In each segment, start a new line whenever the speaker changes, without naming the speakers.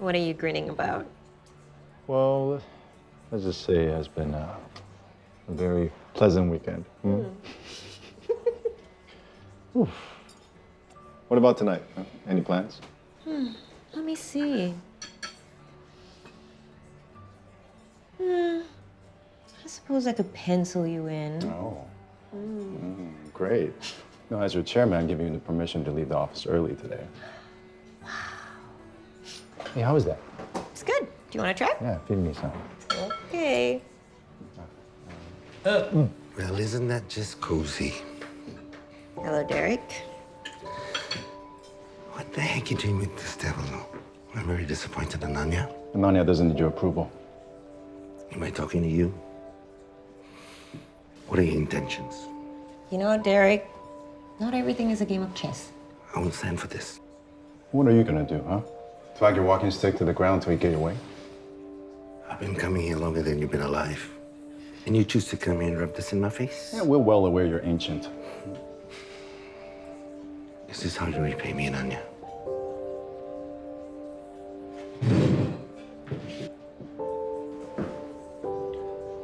What are you grinning about?
Well, let's just say it has been a very pleasant weekend. Oof. What about tonight? Any plans?
Let me see. I suppose I could pencil you in.
Oh. Great. No, as your chairman, I'm giving you the permission to leave the office early today. Wow. Hey, how was that?
It's good. Do you want to try?
Yeah, feed me some.
Okay.
Well, isn't that just cozy?
Hello, Derek.
What the heck are you doing with this devil? I'm very disappointed, Ananya.
Ananya doesn't need your approval.
Am I talking to you? What are your intentions?
You know what, Derek? Not everything is a game of chess.
I won't stand for this.
What are you gonna do, huh? Flag your walking stick to the ground until you get your way?
I've been coming here longer than you've been alive. And you choose to come here and rub this in my face?
Yeah, we're well aware you're ancient.
Is this how you repay me, Ananya?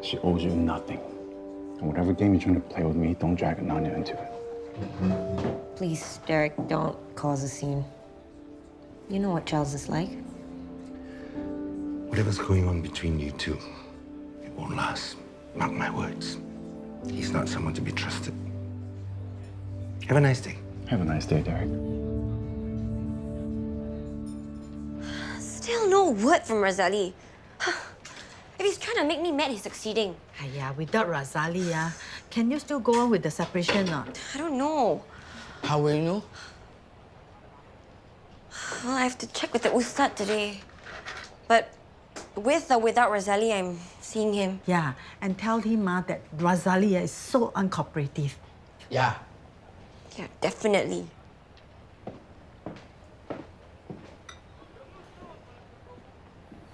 She owes you nothing. And whatever game you're trying to play with me, don't drag Ananya into it.
Please, Derek, don't cause a scene. You know what Charles is like.
Whatever's going on between you two, it won't last. Mark my words. He's not someone to be trusted. Have a nice day.
Have a nice day, Derek.
Still no word from Razali. If he's trying to make me mad, he's succeeding.
Yeah, without Razali, can you still go on with the separation or not?
I don't know.
How will you know?
Well, I have to check with the Ustaz today. But with or without Razali, I'm seeing him.
Yeah, and tell him that Razali is so uncooperative.
Yeah.
Yeah, definitely.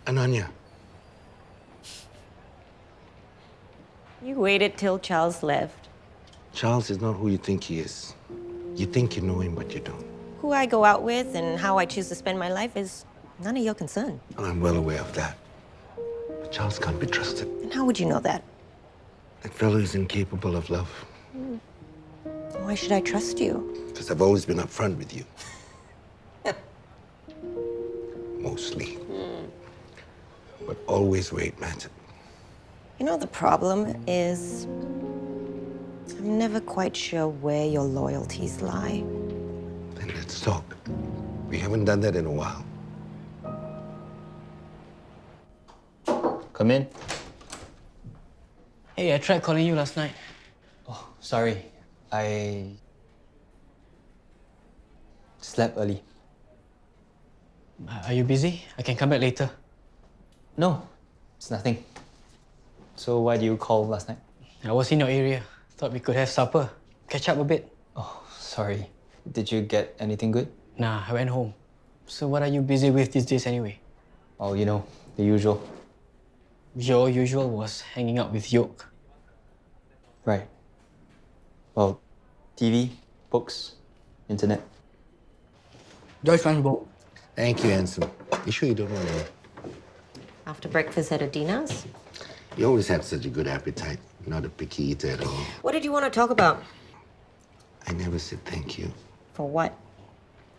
Ananya,
You waited till Charles left.
Charles is not who you think he is. You think you know him, but you don't.
Who I go out with and how I choose to spend my life is none of your concern.
I'm well aware of that. But Charles can't be trusted.
And how would you know that?
That fellow is incapable of love.
Why should I trust you?
Because I've always been upfront with you. Mostly. But always where it mattered.
You know, the problem is I'm never quite sure where your loyalties lie.
Then let's talk. We haven't done that in a while.
Come in.
Hey, I tried calling you last night.
Oh, sorry. I slept early.
Are you busy? I can come back later.
No, it's nothing. So why did you call last night?
I was in your area. Thought we could have supper. Catch up a bit.
Oh, sorry. Did you get anything good?
Nah, I went home. So what are you busy with these days anyway?
Oh, you know, the usual.
Your usual was hanging out with Yoke.
Right. Well, TV, books, internet.
Joyce lunch bowl.
Thank you, handsome. You sure you don't want to?
After breakfast at Adina's?
You always had such a good appetite. Not a picky eater at all.
What did you want to talk about?
I never said thank you
For what?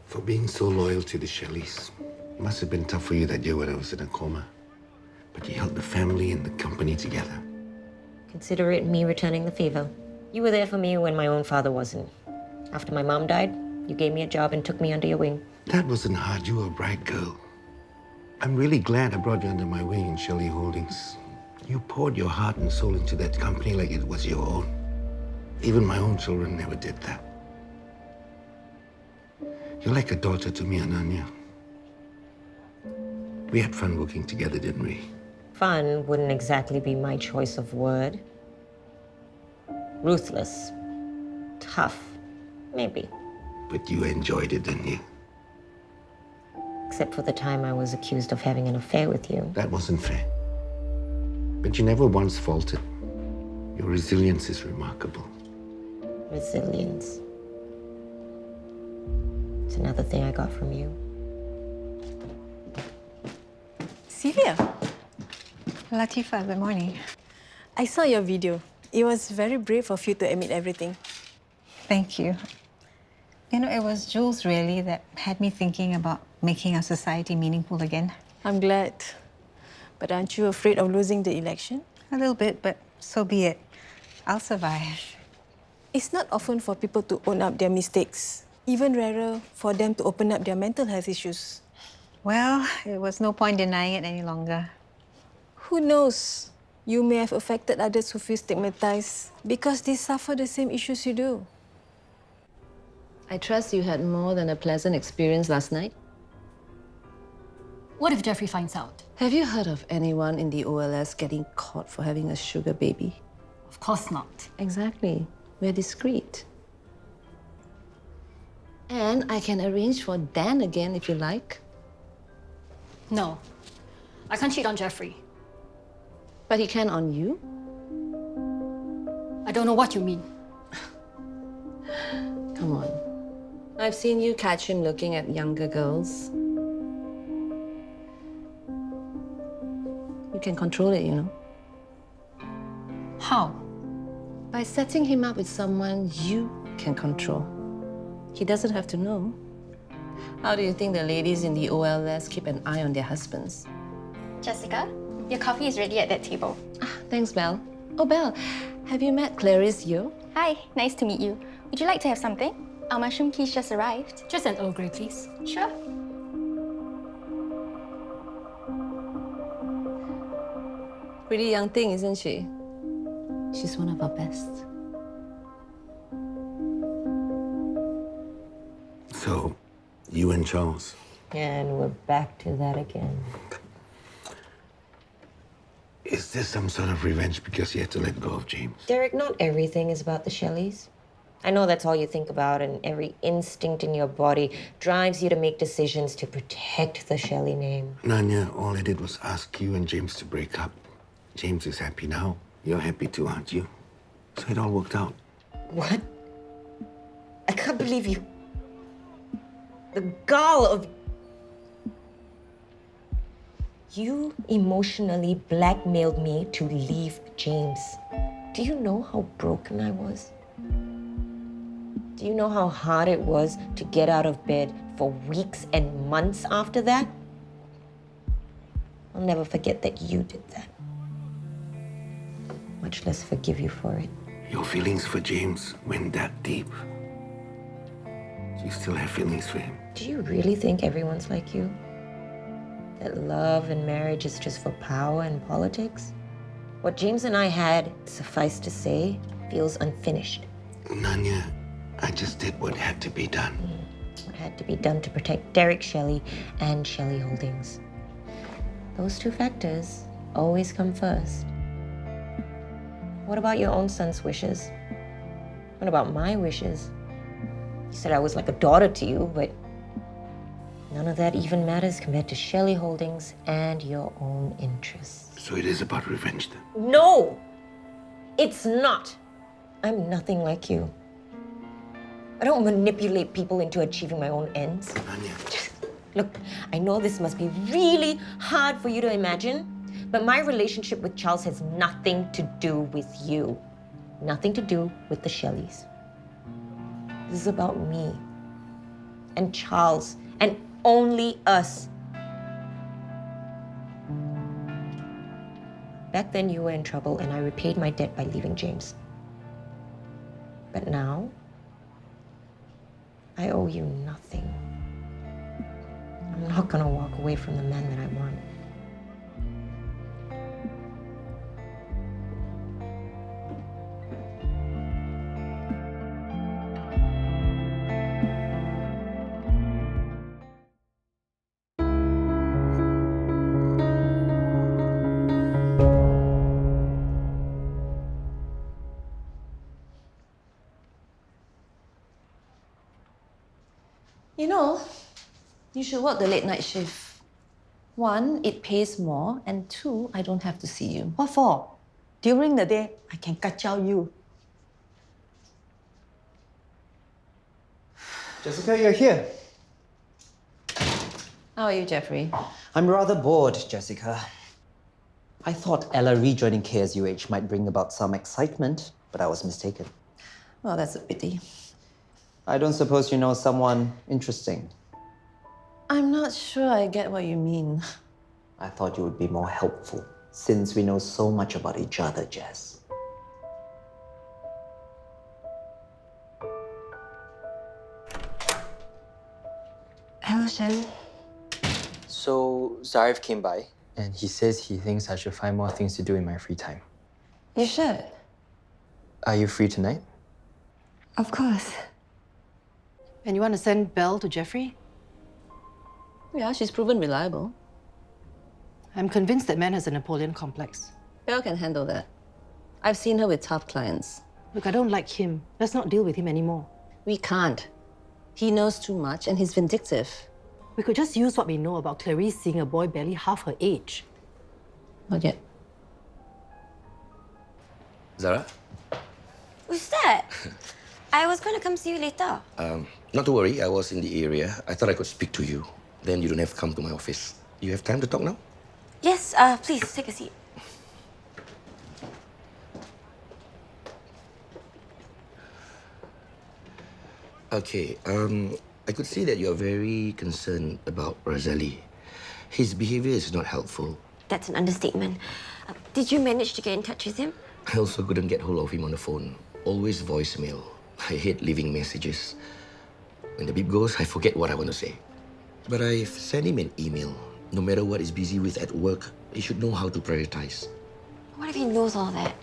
for being so loyal to the Shelleys. It must have been tough for you that year when I was in a coma. But you held the family and the company together.
Consider it me returning the favor. You were there for me when my own father wasn't. After my mom died, you gave me a job and took me under your wing.
That wasn't hard. You were a bright girl. I'm really glad I brought you under my wing in Shelley Holdings. You poured your heart and soul into that company like it was your own. Even my own children never did that. You're like a daughter to me, Ananya. We had fun working together, didn't we?
Fun wouldn't exactly be my choice of word. Ruthless. Tough. Maybe.
But you enjoyed it, didn't you?
Except for the time I was accused of having an affair with you.
That wasn't fair. But you never once faltered. Your resilience is remarkable.
Resilience. It's another thing I got from you.
Celia,
Latifa, good morning.
I saw your video. It was very brave of you to admit everything.
Thank you. You know, it was Jules really that had me thinking about making our society meaningful again.
I'm glad. But aren't you afraid of losing the election?
A little bit, but so be it. I'll survive.
It's not often for people to own up their mistakes. Even rarer for them to open up their mental health issues.
Well, it was no point denying it any longer.
Who knows? You may have affected others who feel stigmatized because they suffer the same issues you do.
I trust you had more than a pleasant experience last night.
What if Jeffrey finds out?
Have you heard of anyone in the OLS getting caught for having a sugar baby?
Of course not.
Exactly. We're discreet. And I can arrange for Dan again if you like.
No. I can't cheat on Jeffrey.
But he can on you?
I don't know what you mean.
Come on. I've seen you catch him looking at younger girls. You can control it, you know.
How?
By setting him up with someone you can control. He doesn't have to know. How do you think the ladies in the OLS keep an eye on their husbands?
Jessica, your coffee is ready at that table.
Thanks, Belle. Oh, Belle, have you met Clarice Yeo?
Hi, nice to meet you. Would you like to have something? Our mushroom tea's just arrived.
Just an Earl Grey, please.
Sure.
Pretty young thing, isn't she? She's one of our best.
So, you and Charles.
And we're back to that again.
Is this some sort of revenge because you had to let go of James?
Derek, not everything is about the Shelleys. I know that's all you think about, and every instinct in your body drives you to make decisions to protect the Shelley name.
Nanya, all I did was ask you and James to break up. James is happy now. You're happy too, aren't you? So it all worked out.
What? I can't believe you. The gall of... You emotionally blackmailed me to leave James. Do you know how broken I was? Do you know how hard it was to get out of bed for weeks and months after that? I'll never forget that you did that. Much less forgive you for it.
Your feelings for James went that deep. You still have feelings for him.
Do you really think everyone's like you? That love and marriage is just for power and politics? What James and I had, suffice to say, feels unfinished.
Nanya, I just did what had to be done.
What had to be done to protect Derek Shelley and Shelley Holdings. Those two factors always come first. What about your own son's wishes? What about my wishes? You said I was like a daughter to you, but none of that even matters compared to Shelley Holdings and your own interests.
So it is about revenge then?
No! It's not. I'm nothing like you. I don't manipulate people into achieving my own ends.
Nanya.
Look, I know this must be really hard for you to imagine, but my relationship with Charles has nothing to do with you. Nothing to do with the Shelleys. This is about me and Charles and only us. Back then you were in trouble and I repaid my debt by leaving James. But now, I owe you nothing. I'm not gonna walk away from the man that I want.
You know, you should work the late night shift. One, it pays more, and two, I don't have to see you.
What for? During the day, I can kacau you.
Jessica, you're here.
How are you, Jeffrey?
I'm rather bored, Jessica. I thought Ella rejoining KSUH might bring about some excitement, but I was mistaken.
Well, that's a pity.
I don't suppose you know someone interesting.
I'm not sure I get what you mean.
I thought you would be more helpful, since we know so much about each other, Jess.
Hello, Shen.
So, Zarif came by, and he says he thinks I should find more things to do in my free time.
You should.
Are you free tonight?
Of course.
And you want to send Belle to Jeffrey?
Yeah, she's proven reliable.
I'm convinced that man has a Napoleon complex.
Belle can handle that. I've seen her with tough clients.
Look, I don't like him. Let's not deal with him anymore.
We can't. He knows too much and he's vindictive.
We could just use what we know about Clarice seeing a boy barely half her age.
Not yet.
Zara?
Ustaz, I was going to come see you later.
Not to worry, I was in the area. I thought I could speak to you. Then you don't have to come to my office. You have time to talk now?
Yes, please, take a seat.
Okay, I could see that you're very concerned about Razali. His behaviour is not helpful.
That's an understatement. Did you manage to get in touch with him?
I also couldn't get hold of him on the phone. Always voicemail. I hate leaving messages. When the beep goes, I forget what I want to say. But I've sent him an email. No matter what he's busy with at work, he should know how to prioritize.
What if he knows all that?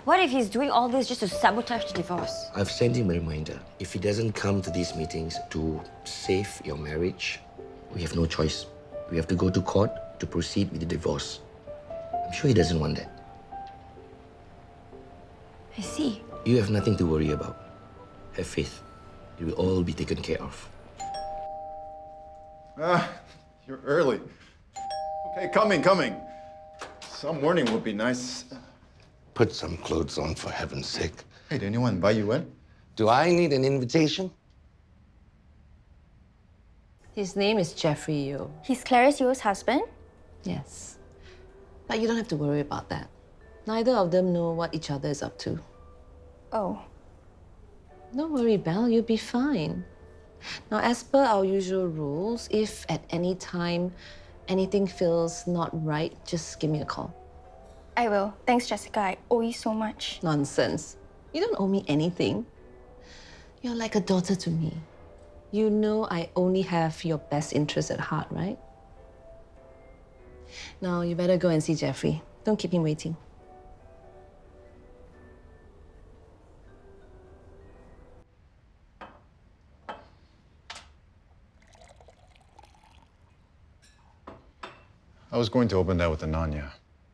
What if he's doing all this just to sabotage the divorce?
I've sent him a reminder. If he doesn't come to these meetings to save your marriage, we have no choice. We have to go to court to proceed with the divorce. I'm sure he doesn't want that.
I see.
You have nothing to worry about. Have faith. It will all be taken care of.
You're early. Okay, coming. Some morning would be nice.
Put some clothes on, for heaven's sake.
Hey, did anyone invite you in?
Do I need an invitation?
His name is Jeffrey Yu.
He's Clarice Yu's husband?
Yes. But you don't have to worry about that. Neither of them know what each other is up to.
Oh.
Don't worry, Belle, you'll be fine. Now, as per our usual rules, if at any time anything feels not right, just give me a call.
I will. Thanks, Jessica. I owe you so much.
Nonsense. You don't owe me anything. You're like a daughter to me. You know I only have your best interest at heart, right? Now, you better go and see Jeffrey. Don't keep him waiting.
I was going to open that with Ananya.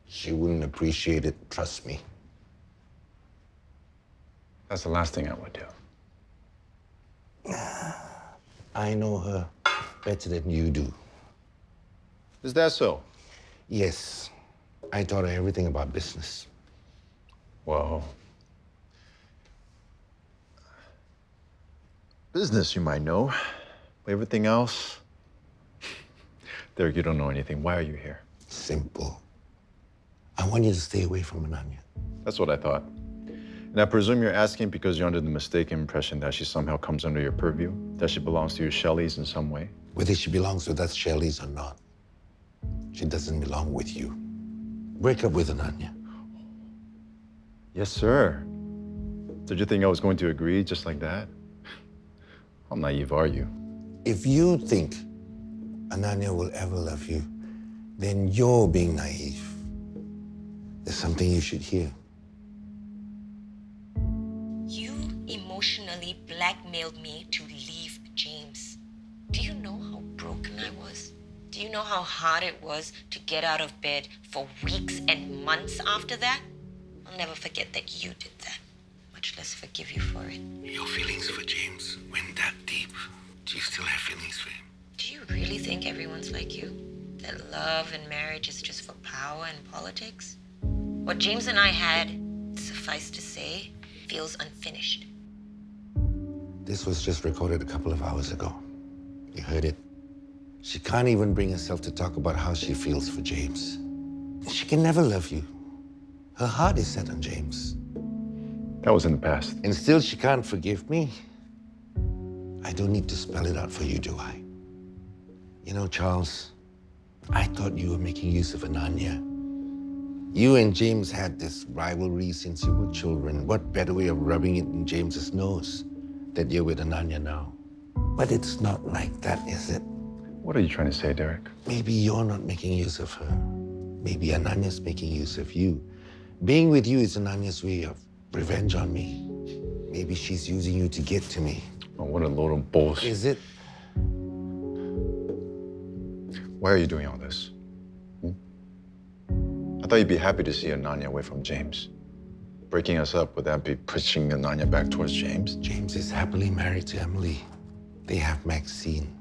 She wouldn't appreciate it, trust me.
That's the last thing I would do.
I know her better than you do.
Is that so?
Yes. I taught her everything about business.
Whoa. Business you might know, but everything else? Derek, you don't know anything. Why are you here?
Simple. I want you to stay away from Ananya.
That's what I thought. And I presume you're asking because you're under the mistaken impression that she somehow comes under your purview, that she belongs to your Shelleys in some way.
Whether she belongs with us Shelleys or not, she doesn't belong with you. Break up with Ananya.
Yes, sir. Did you think I was going to agree just like that? How naive are you?
If you think Ananya will ever love you, then you're being naive. There's something you should hear.
You emotionally blackmailed me to leave James. Do you know how broken I was? Do you know how hard it was to get out of bed for weeks and months after that? I'll never forget that you did that, much less forgive you for it.
Your feelings for James went that deep. Do you still have feelings for him?
Do you really think everyone's like you? That love and marriage is just for power and politics? What James and I had, suffice to say, feels unfinished.
This was just recorded a couple of hours ago. You heard it. She can't even bring herself to talk about how she feels for James. She can never love you. Her heart is set on James.
That was in the past.
And still she can't forgive me. I don't need to spell it out for you, do I? You know, Charles, I thought you were making use of Ananya. You and James had this rivalry since you were children. What better way of rubbing it in James's nose that you're with Ananya now? But it's not like that, is it?
What are you trying to say, Derek?
Maybe you're not making use of her. Maybe Ananya's making use of you. Being with you is Ananya's way of revenge on me. Maybe she's using you to get to me.
Oh, what a load of bullshit.
Is it?
Why are you doing all this? I thought you'd be happy to see Ananya away from James. Breaking us up, would that be pushing Ananya back towards James?
James is happily married to Emily. They have Maxine.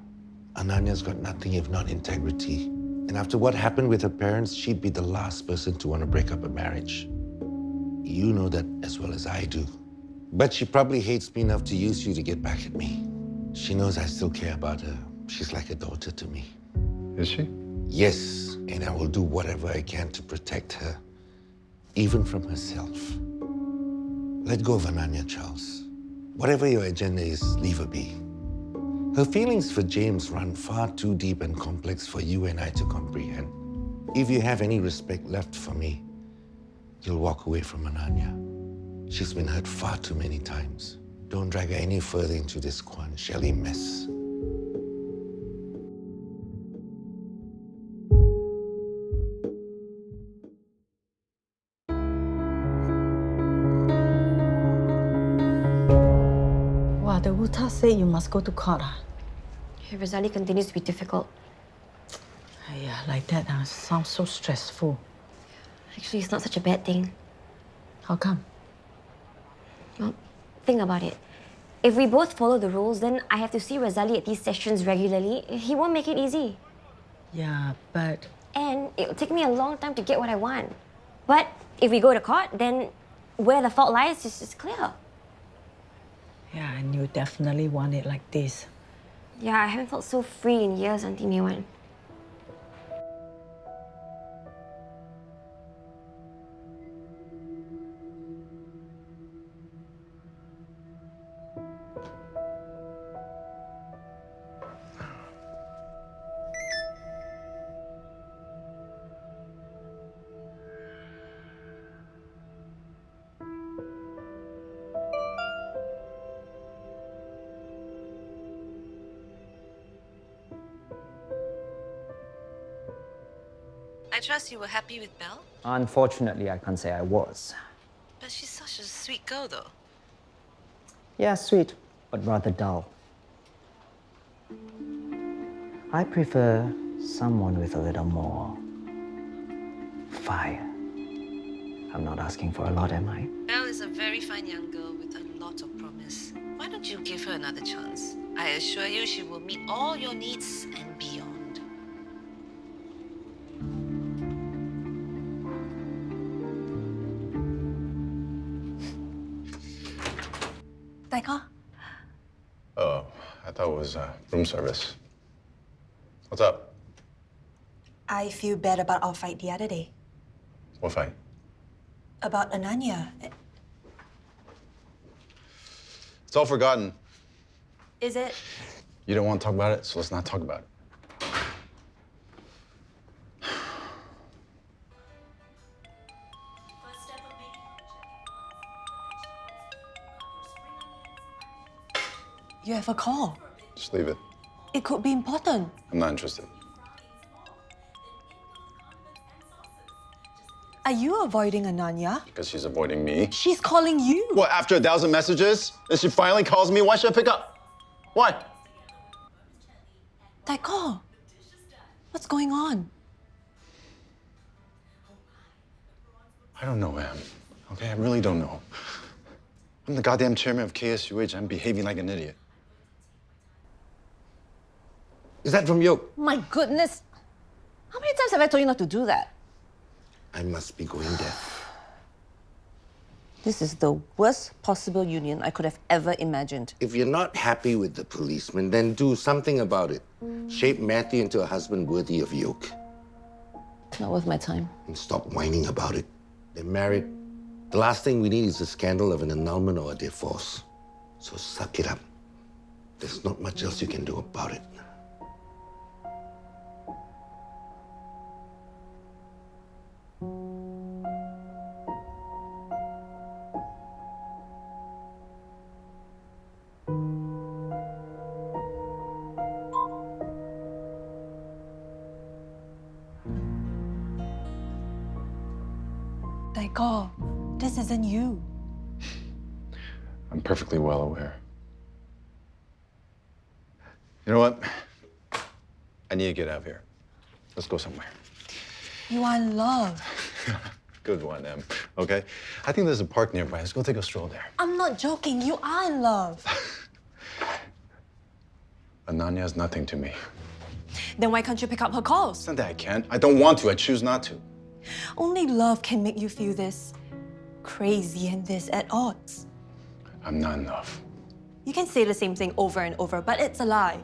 Ananya's got nothing if not integrity. And after what happened with her parents, she'd be the last person to want to break up a marriage. You know that as well as I do. But she probably hates me enough to use you to get back at me. She knows I still care about her. She's like a daughter to me.
Is she?
Yes, and I will do whatever I can to protect her, even from herself. Let go of Ananya, Charles. Whatever your agenda is, leave her be. Her feelings for James run far too deep and complex for you and I to comprehend. If you have any respect left for me, you'll walk away from Ananya. She's been hurt far too many times. Don't drag her any further into this Kwan Shelley mess.
Wow, the Ustaz said you must go to court.
If Razali continues to be difficult.
Yeah, like that sounds so stressful.
Actually, it's not such a bad thing.
How come?
Well, think about it. If we both follow the rules, then I have to see Razali at these sessions regularly. He won't make it easy.
Yeah, but...
And it'll take me a long time to get what I want. But if we go to court, then where the fault lies is clear.
Yeah, and you definitely want it like this.
Yeah, I haven't felt so free in years, Auntie Mewan.
I trust you were happy with Belle?
Unfortunately, I can't say I was.
But she's such a sweet girl, though.
Yeah, sweet, but rather dull. I prefer someone with a little more fire. I'm not asking for a lot, am I?
Belle is a very fine young girl with a lot of promise. Why don't you give her another chance? I assure you she will meet all your needs and beyond.
Daika?
Oh, I thought it was room service. What's up?
I feel bad about our fight the other day.
What fight?
About Ananya.
It's all forgotten.
Is it?
You don't want to talk about it, so let's not talk about it.
You have a call.
Just leave it.
It could be important.
I'm not interested.
Are you avoiding Ananya?
Because she's avoiding me.
She's calling you.
What, after 1,000 messages? Then she finally calls me? Why should I pick up? Why?
Daika, what's going on?
I don't know, Em. Okay, I really don't know. I'm the goddamn chairman of KSUH. I'm behaving like an idiot.
Is that from Yoke?
My goodness! How many times have I told you not to do that?
I must be going deaf.
This is the worst possible union I could have ever imagined.
If you're not happy with the policeman, then do something about it. Shape Matthew into a husband worthy of yoke.
Not worth my time.
And stop whining about it. They're married. The last thing we need is a scandal of an annulment or a divorce. So suck it up. There's not much else you can do about it.
Daiko, this isn't you.
I'm perfectly well aware. You know what? I need to get out of here. Let's go somewhere.
You are in love.
Good one, Em. Okay? I think there's a park nearby. Let's go take a stroll there.
I'm not joking. You are in love.
Ananya is nothing to me.
Then why can't you pick up her calls?
It's not that I can't. I don't want to. I choose not to.
Only love can make you feel this crazy and this at odds.
I'm not in love.
You can say the same thing over and over, but it's a lie.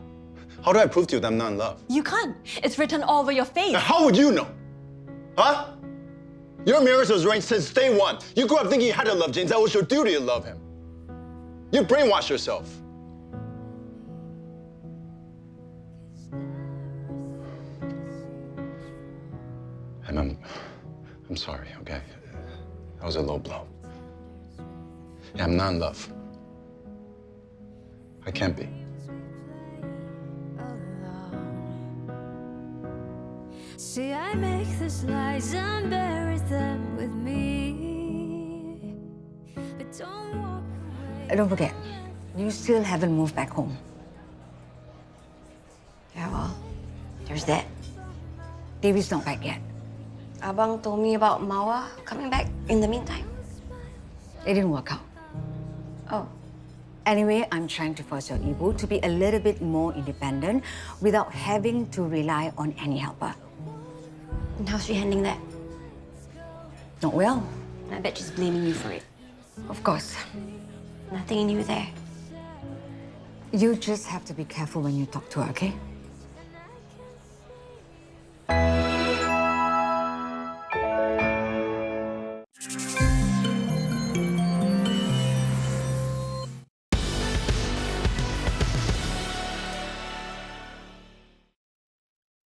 How do I prove to you that I'm not in love?
You can't. It's written all over your face.
Now, how would you know? Huh? Your marriage was arranged since day one. You grew up thinking you had to love James. That was your duty to love him. You brainwashed yourself. And I'm sorry, okay? That was a low blow. Yeah, I'm not in love. I can't be.
See, I make the slides and bury them with me. But don't walk away.
Don't forget, you still haven't moved back home. Yeah, well, there's that. Davy's not back yet.
Abang told me about Mawa coming back in the meantime.
It didn't work out.
Oh.
Anyway, I'm trying to force your Ibu to be a little bit more independent without having to rely on any helper.
And how's she handling that?
Not well.
I bet she's blaming you for it.
Of course.
Nothing new there.
You just have to be careful when you talk to her, okay?